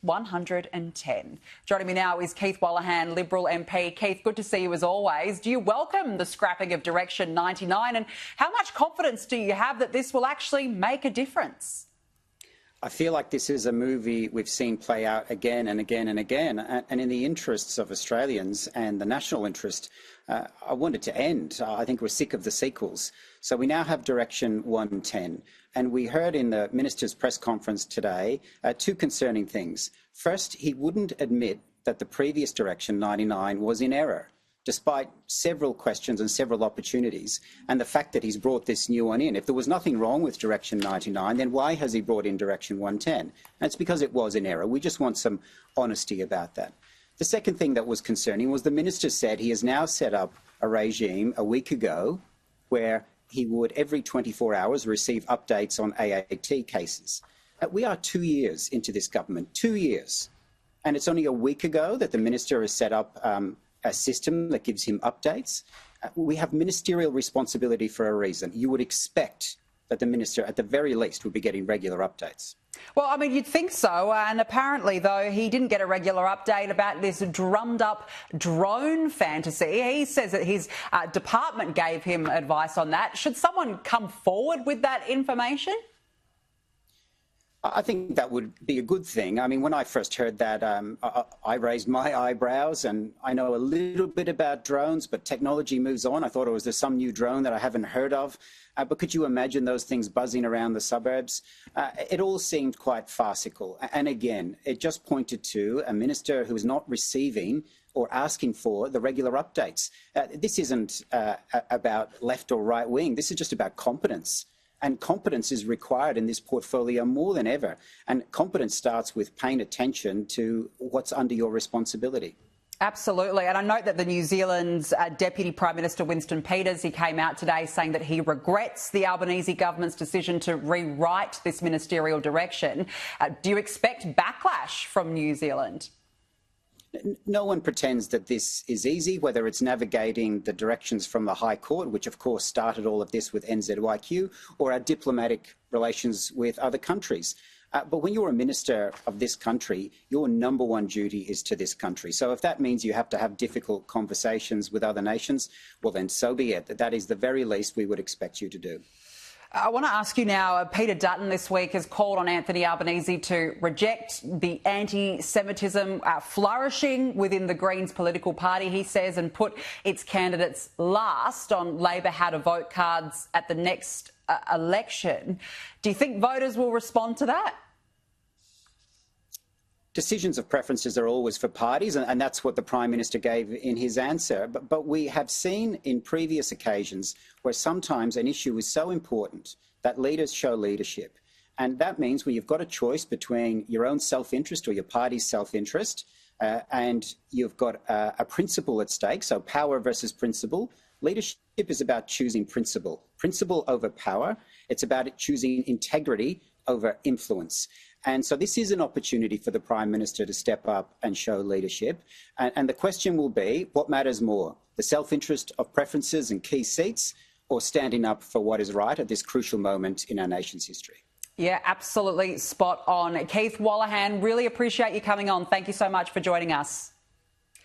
110. Joining me now is Keith Wolahan, Liberal MP. Keith, good to see you as always. Do you welcome the scrapping of Direction 99, and how much confidence do you have that this will actually make a difference? I feel like this is a movie we've seen play out again and again and again. And in the interests of Australians and the national interest, I want it to end. I think we're sick of the sequels. So we now have Direction 110. And we heard in the Minister's press conference today two concerning things. First, he wouldn't admit that the previous Direction 99 was in error, despite several questions and several opportunities, and the fact that he's brought this new one in. If there was nothing wrong with Direction 99, then why has he brought in Direction 110? And it's because it was in error. We just want some honesty about that. The second thing that was concerning was the Minister said he has now set up a regime a week ago where he would every 24 hours receive updates on AAT cases. We are 2 years into this government, 2 years. And it's only a week ago that the Minister has set up a system that gives him updates. We have ministerial responsibility for a reason. You would expect that the Minister, at the very least, would be getting regular updates. Well, I mean, you'd think so. And apparently, though, he didn't get a regular update about this drummed-up drone fantasy. He says that his department gave him advice on that. Should someone come forward with that information? I think that would be a good thing. I mean, when I first heard that, I raised my eyebrows, and I know a little bit about drones, but technology moves on. I thought there's some new drone that I haven't heard of. But could you imagine those things buzzing around the suburbs? It all seemed quite farcical. And again, it just pointed to a minister who is not receiving or asking for the regular updates. This isn't about left or right wing. This is just about competence. And competence is required in this portfolio more than ever. And competence starts with paying attention to what's under your responsibility. Absolutely. And I note that the New Zealand's Deputy Prime Minister Winston Peters, he came out today saying that he regrets the Albanese government's decision to rewrite this ministerial direction. Do you expect backlash from New Zealand? No one pretends that this is easy, whether it's navigating the directions from the High Court, which of course started all of this with NZYQ, or our diplomatic relations with other countries. But when you're a minister of this country, your number one duty is to this country. So if that means you have to have difficult conversations with other nations, well then so be it. That is the very least we would expect you to do. I want to ask you now, Peter Dutton this week has called on Anthony Albanese to reject the anti-Semitism flourishing within the Greens political party, he says, and put its candidates last on Labor how to vote cards at the next election. Do you think voters will respond to that? Decisions of preferences are always for parties, and that's what the Prime Minister gave in his answer. But we have seen in previous occasions where sometimes an issue is so important that leaders show leadership. And that means when you've got a choice between your own self-interest or your party's self-interest, and you've got a principle at stake, so power versus principle, leadership is about choosing principle. Principle over power. It's about choosing integrity over influence. And so this is an opportunity for the Prime Minister to step up and show leadership. And the question will be, what matters more, the self-interest of preferences and key seats, or standing up for what is right at this crucial moment in our nation's history? Yeah, absolutely spot on. Keith Wolahan, really appreciate you coming on. Thank you so much for joining us.